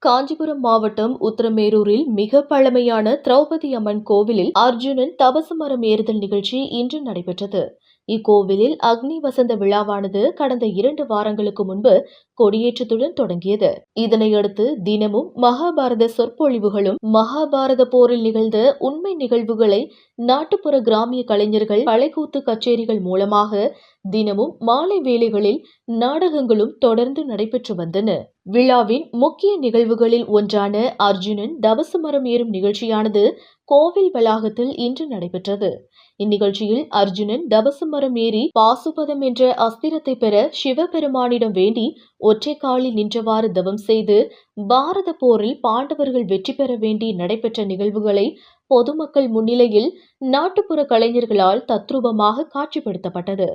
காஞ்சிபுரம் மாவட்டம் உத்திரமேரூரில் மிக பழமையான திரௌபதி அம்மன் கோவிலில் அர்ஜுனன் தபசு மரம் ஏறுதல் நிகழ்ச்சி இன்று நடைபெற்றது. இக்கோவிலில் அக்னி வசந்த விழாவானது கடந்த 2 வாரங்களுக்கு முன்பு கொடியேற்றத்துடன் தொடங்கியது. இதனையடுத்து தினமும் மகாபாரத சொற்பொழிவுகளும், மகாபாரத போரில் நிகழ்ந்த உண்மை நிகழ்வுகளை நாட்டுப்புற கிராமிய கலைஞர்கள் கலைக்கூத்து கச்சேரிகள் மூலமாக தினமும் மாலை வேளைகளில் நாடகங்களும் தொடர்ந்து நடைபெற்று வந்தன. விழாவின் முக்கிய நிகழ்வுகளில் ஒன்றான அர்ஜுனன் தபசு மரம் ஏறும் நிகழ்ச்சியானது கோவில் வளாகத்தில் இன்று நடைபெற்றது. இந்நிகழ்ச்சியில் அர்ஜுனன் தபசு மரம் ஏறி பாசுபதம் என்ற அஸ்திரத்தை பெற சிவபெருமானிடம் வேண்டி ஒற்றை காலில் நின்றவாறு தவம் செய்து பாரத போரில் பாண்டவர்கள் வெற்றி பெற வேண்டி நடைபெற்ற நிகழ்வுகளை பொதுமக்கள் முன்னிலையில் நாட்டுப்புற கலைஞர்களால் தத்ரூபமாக காட்சிப்படுத்தப்பட்டது.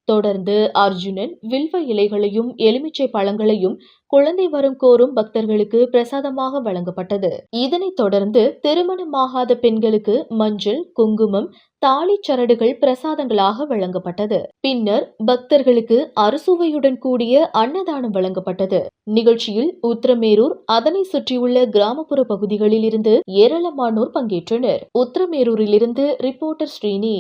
தொடர்ந்து அர்ஜுனன் வில்வ இலைகளையும் எலுமிச்சை பழங்களையும் குழந்தை வரம் கோரும் பக்தர்களுக்கு பிரசாதமாக வழங்கப்பட்டது. இதனைத் தொடர்ந்து திருமணமாகாத பெண்களுக்கு மஞ்சள், குங்குமம், தாலி சரடுகள் பிரசாதங்களாக வழங்கப்பட்டது. பின்னர் பக்தர்களுக்கு அறுசுவையுடன் கூடிய அன்னதானம் வழங்கப்பட்டது. நிகழ்ச்சியில் உத்திரமேரூர், அதனை சுற்றியுள்ள கிராமப்புற பகுதிகளில் இருந்து ஏராளமானோர் பங்கேற்றனர். உத்திரமேரூரிலிருந்து ரிப்போர்ட்டர் ஸ்ரீனி.